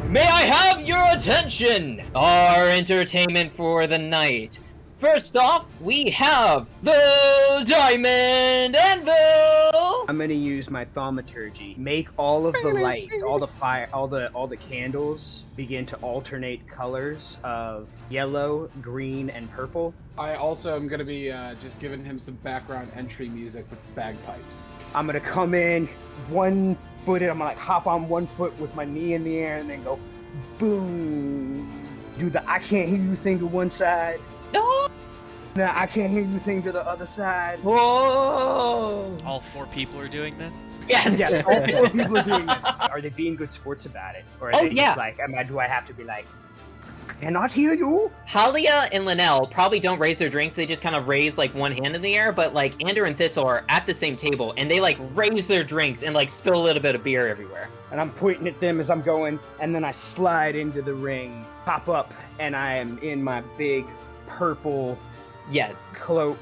May I have your attention? Our entertainment for the night. First off, we have the Diamond Anvil! I'm gonna use my thaumaturgy. Make all of the lights, all the fire, all the candles begin to alternate colors of yellow, green, and purple. I also am gonna be just giving him some background entry music with bagpipes. I'm gonna come in one-footed. I'm gonna like hop on one foot with my knee in the air and then go boom. Do the I can't hear you thing to one side. No! Now I can't hear you thing to the other side. Whoa! All 4 people are doing this? Yes! Yes, all 4 people are doing this. Are they being good sports about it? Or are they just like, do I have to be like, I cannot hear you? Halia and Linnell probably don't raise their drinks, they just kind of raise like one hand in the air, but like Ander and Thistle are at the same table and they like raise their drinks and like spill a little bit of beer everywhere. And I'm pointing at them as I'm going, and then I slide into the ring, pop up, and I am in my big purple cloak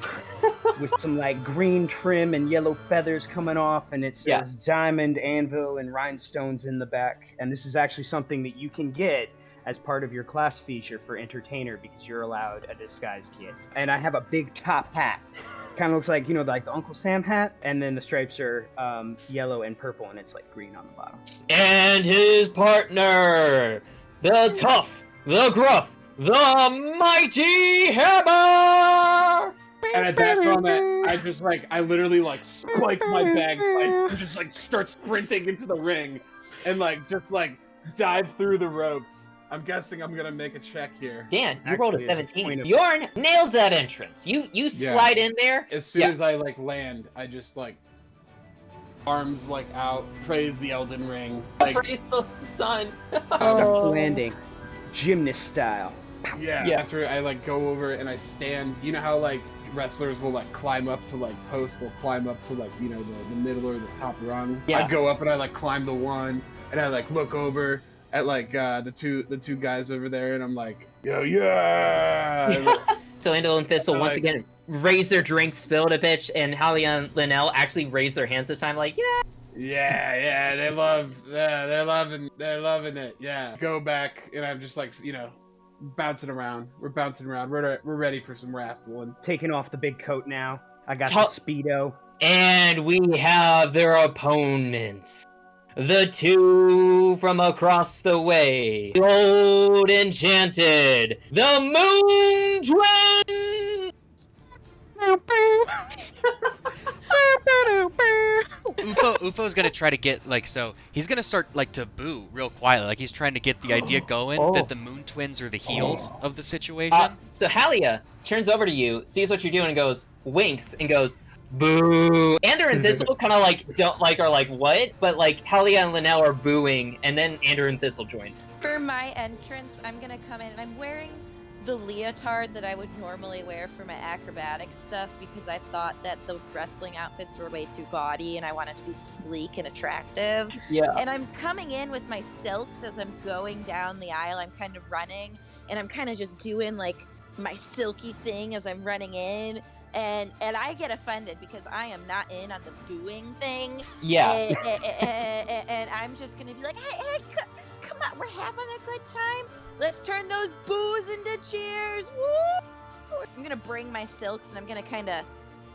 with some like green trim and yellow feathers coming off, and it says Diamond Anvil and rhinestones in the back. And this is actually something that you can get as part of your class feature for entertainer because you're allowed a disguise kit. And I have a big top hat. Kind of looks like, like the Uncle Sam hat, and then the stripes are yellow and purple, and it's like green on the bottom. And his partner, the tough, the gruff, the mighty Hammer! And at that moment, I literally spike my bagpipes and just start sprinting into the ring and just dive through the ropes. I'm guessing I'm gonna make a check here. Dan, you rolled a 17. Bjorn nails that entrance. You slide in there. As soon as I land, I just arms out, praise the Elden Ring. Praise the sun. Start landing, gymnast style. Yeah. After I go over and I stand, you know how wrestlers will climb up to post, they'll climb up to the middle or the top rung. Yeah. I go up and I climb the one and I look over at the two guys over there and I'm like, yo, yeah. So Andel and Thistle once again raise their drinks, spilled a bitch, and Halia and Linnell actually raise their hands this time yeah, they're loving it. Yeah. Go back and I'm just bouncing around. We're bouncing around. We're ready for some wrestling. Taking off the big coat now. I got the Speedo. And we have their opponents. The two from across the way. The old enchanted. The Moon Twins! Ufo's gonna try to get so he's gonna start to boo real quietly, he's trying to get the idea going that the Moon Twins are the heels of the situation. So Halia turns over to you, sees what you're doing, and goes, winks, and goes, boo. Ander and Thistle kind of are what? But Halia and Linnell are booing, and then Ander and Thistle join. For my entrance, I'm gonna come in and I'm wearing the leotard that I would normally wear for my acrobatic stuff because I thought that the wrestling outfits were way too gaudy and I wanted to be sleek and attractive. Yeah. And I'm coming in with my silks as I'm going down the aisle. I'm kind of running and I'm kind of just doing my silky thing as I'm running in. And I get offended because I am not in on the booing thing. Yeah. And I'm just going to be like, hey, come on, we're having a good time. Let's turn those boos into cheers. Woo! I'm going to bring my silks and I'm going to kind of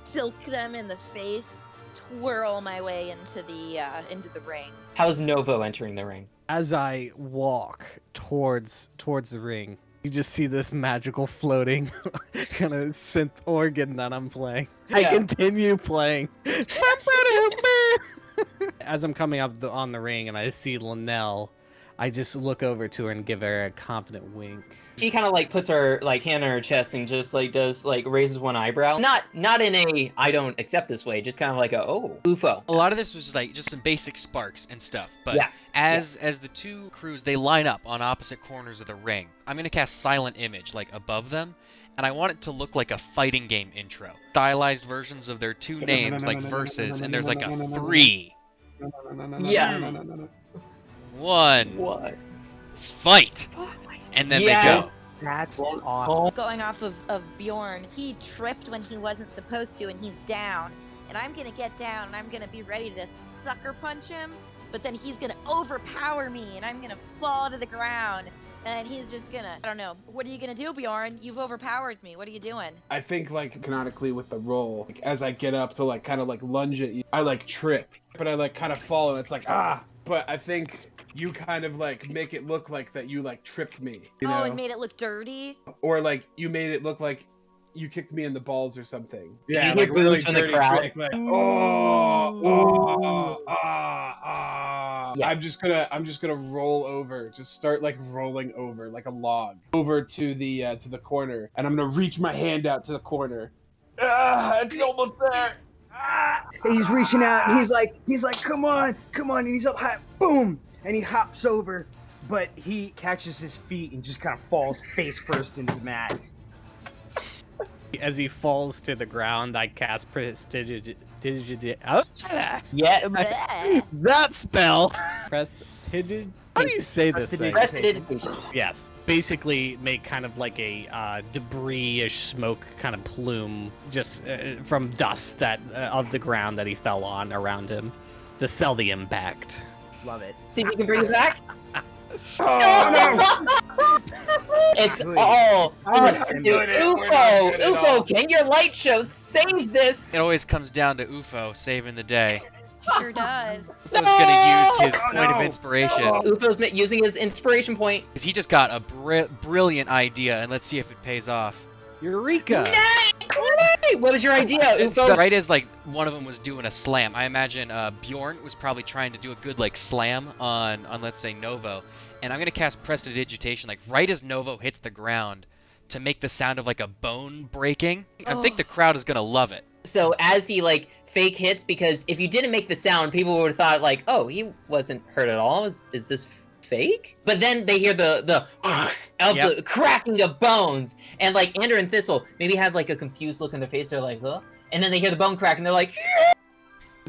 silk them in the face, twirl my way into the ring. How's Novo entering the ring? As I walk towards the ring, you just see this magical floating kind of synth organ that I'm playing. Yeah. I continue playing. As I'm coming up on the ring and I see Linnell, I just look over to her and give her a confident wink. She kind of puts her hand on her chest and just does raises one eyebrow. Not in a I don't accept this way, just kind of a Ufo. A lot of this was just some basic sparks and stuff, but as the two crews, they line up on opposite corners of the ring, I'm gonna cast Silent Image above them, and I want it to look like a fighting game intro. Stylized versions of their two names verses, and there's a 3. Yeah. 1. What? Fight! And then they go. That's awesome. Going off of Bjorn, he tripped when he wasn't supposed to and he's down. and I'm gonna get down and I'm gonna be ready to sucker punch him, but then he's gonna overpower me and I'm gonna fall to the ground. And he's just gonna, I don't know. What are you gonna do, Bjorn? You've overpowered me. What are you doing? I think like canonically with the roll, like, as I get up to like kind of like lunge at you, I like trip, but I like kind of fall and it's like But I think you kind of like make it look like that you like tripped me. You know? And made it look dirty. Or like you made it look like you kicked me in the balls or something. Yeah, like hear boos from the dirty crowd. trick, like, Yeah. I'm just gonna roll over, just start like rolling over like a log over to the corner, and I'm gonna reach my hand out to the corner. It's almost there. And he's reaching out, and he's like, come on, and he's up high, boom, and he hops over, but he catches his feet and just kind of falls face first into the mat. As he falls to the ground, I cast Prestidigitation. Yes. That spell. Prestidigitation. How do you say this thing? Prestidigitation. Yes. Basically, make kind of like a debris-ish smoke kind of plume just from dust that of the ground that he fell on around him to sell the impact. Love it. See if you can bring it back. Oh It's Good. all up to We're not good at all. UFO, can your light show save this? It always comes down to UFO saving the day. Sure does. UFO's gonna use his point of inspiration. UFO's using his inspiration point. 'Cause he just got a brilliant idea, and let's see if it pays off. Eureka! Hey, what was your idea, UFO? So right as like one of them was doing a slam, I imagine Bjorn was probably trying to do a good like slam on let's say Novo, and I'm gonna cast Prestidigitation like right as Novo hits the ground to make the sound of like a bone breaking. I think the crowd is gonna love it. So as he like fake hits, because if you didn't make the sound, people would have thought like, oh, he wasn't hurt at all. Is this fake? But then they hear the the cracking of bones, and like Andrew and Thistle maybe had like a confused look on their face. They're like, huh? And then they hear the bone crack, and they're like,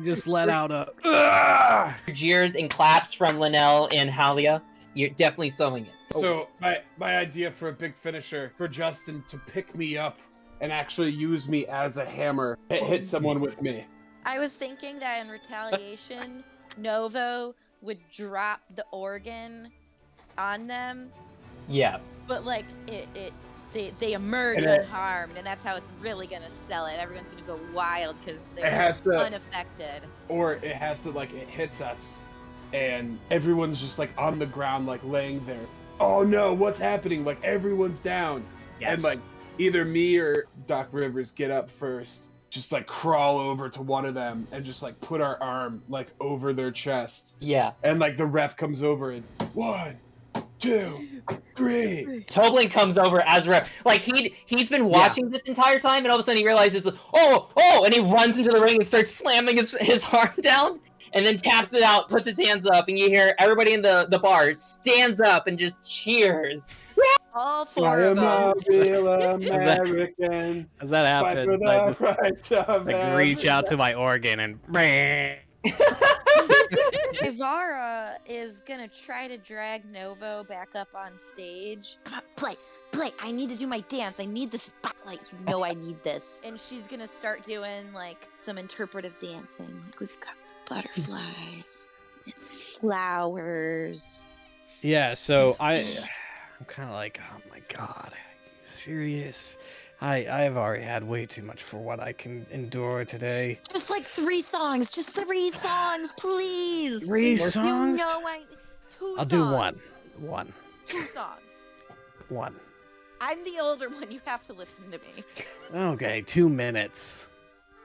Just let out a jeers and claps from Linnell and Halia. You're definitely sewing it. So my idea for a big finisher for Justin to pick me up and actually use me as a hammer, hit someone with me. I was thinking that in retaliation, Novo would drop the organ on them, Yeah. but like they emerge And unharmed, and that's how it's really gonna sell it. Everyone's gonna go wild because It they're has to, unaffected. or it has to like it hits us, and everyone's just like on the ground, like laying there. Oh no, what's happening? Like everyone's down, and like either me or Doc Rivers get up first, just like crawl over to one of them and just like put our arm like over their chest. Yeah. And like the ref comes over and 1, 2, 3. Toblin comes over as ref. Like he's been watching this entire time, and all of a sudden he realizes, oh, and he runs into the ring and starts slamming his arm down, and then taps it out, puts his hands up, and you hear everybody in the bar stands up and just cheers. All I four of am them. a real American. As that Fight for happens, the I just right to like reach out to my organ and Ivara is gonna try to drag Novo back up on stage. Come on, play. I need to do my dance. I need the spotlight. You know I need this. And she's gonna start doing like some interpretive dancing. Like we've got the butterflies and the flowers. Yeah, so I'm kind of like, oh my god, serious? I've already had way too much for what I can endure today. Just like 3 songs. Just 3 songs, please. 3 songs? You know 2 I'll songs. do one. 2 songs. 1. I'm the older one. You have to listen to me. Okay, 2 minutes.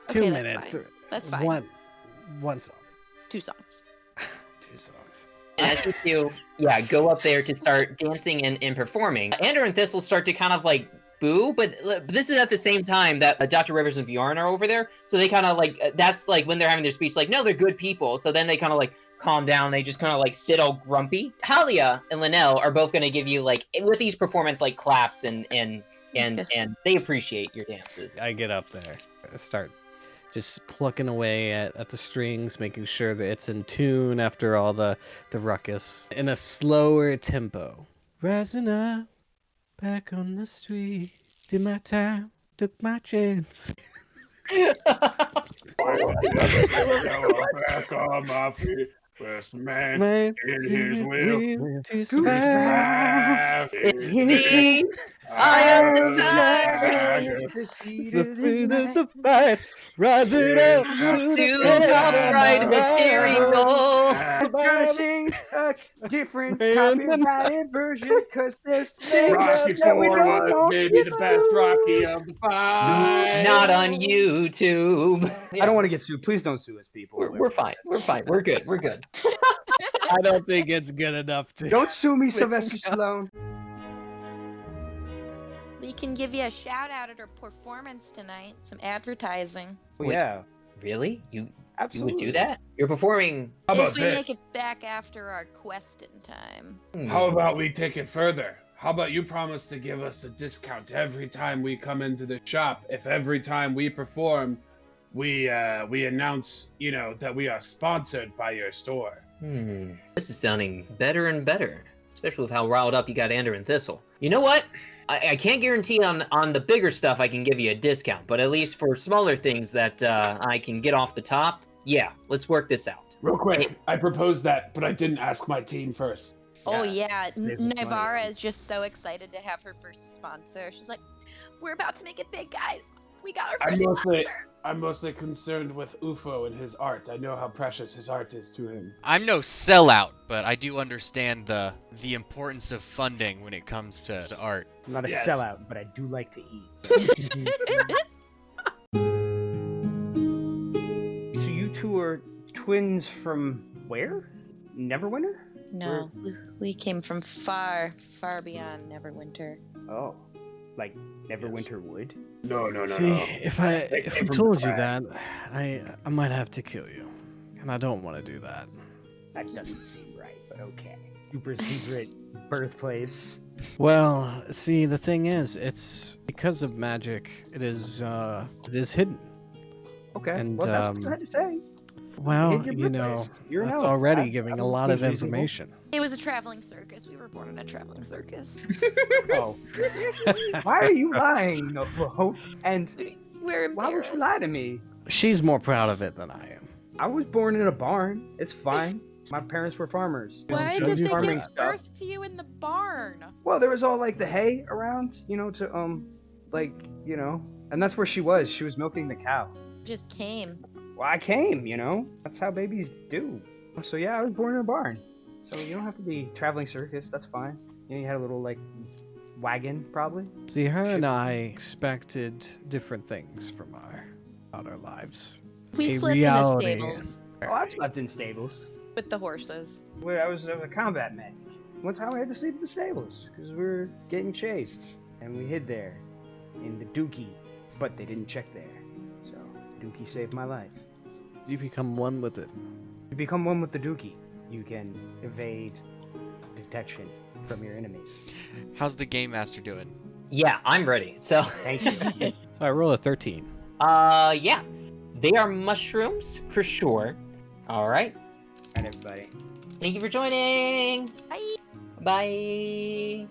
2 Okay, that's minutes. fine. That's fine. One song. 2 songs. 2 songs. And as you two, go up there to start dancing and performing, Andrew and Thistle start to kind of like boo, but this is at the same time that Dr. Rivers and Bjorn are over there, so they kind of like, that's like when they're having their speech, like, no, they're good people, so then they kind of like calm down, they just kind of like sit all grumpy. Halia and Linnell are both going to give you like, with these performance like claps and they appreciate your dances. I get up there, I start just plucking away at the strings, making sure that it's in tune after all the ruckus, in a slower tempo. Rising up, back on the street, did my time, took my chance. Back on my feet. Best man in his will to survive. It's me. I am the tiger. the fight, rising up To the bright material. I'm gonna sing a different copyrighted version because there's things Rocky that we Four don't was want maybe to the best Rocky of the five. Not on YouTube. I don't want to get sued. Please don't sue us, people. We're fine. We're fine. We're good. We're good. I don't think it's good enough to. Don't sue me, Sylvester Stallone. We can give you a shout out at our performance tonight. Some advertising. Wait. Yeah, Really? You absolutely. would do that? You're performing. How about If we this? make it back after our questing time. How about we take it further? How about you promise to give us a discount every time we come into the shop? If every time we perform, we announce, that we are sponsored by your store. This is sounding better and better, especially with how riled up you got Ander and Thistle. You know what? I can't guarantee on the bigger stuff I can give you a discount, but at least for smaller things that I can get off the top, yeah, let's work this out. Real quick, I proposed that, but I didn't ask my team first. Oh yeah, Saves us money. Nivara is just so excited to have her first sponsor. She's like, "We're about to make it big, guys. We got our first sponsor." I'm mostly concerned with UFO and his art. I know how precious his art is to him. I'm no sellout, but I do understand the importance of funding when it comes to art. I'm not a Yes. sellout, but I do like to eat. So you two are twins from where? Neverwinter? No, we came from far, far beyond Neverwinter. Oh, like Neverwinter Wood? No. See, if I came from told you Prague. that, I might have to kill you, and I don't want to do that. That doesn't seem right, but okay. Super secret birthplace. Well, see, the thing is, it's because of magic. It is hidden. Okay, And, well, that's what I had to say. Well, Your you know, birthplace. You're an that's elf. already I giving a don't lot seem of reasonable. information. It was a traveling circus. We were born in a traveling circus. Oh. Why are you lying, Noflo? And We're embarrassed. why would you lie to me? She's more proud of it than I am. I was born in a barn. It's fine. My parents were farmers. Why So did do they farming give stuff. birth to you in the barn? Well, there was all like the hay around, to and that's where she was. She was milking the cow. Just came. Well, I came, That's how babies do. So yeah, I was born in a barn. So you don't have to be traveling circus. That's fine. You had a little like wagon, probably. See, her and I expected different things from our lives. We A slept in the reality. stables Oh, I've slept in stables. with the horses. Where I was a combat medic. One time I had to sleep in the stables because we were getting chased, and we hid there in the Dookie, but they didn't check there. So Dookie saved my life. You become one with it. You become one with the Dookie. You can evade detection from your enemies. How's the game master doing? Yeah, I'm ready. So, Thank you. So I roll a 13. yeah, they are mushrooms for sure. All right. And everybody. Thank you for joining. Bye. Bye.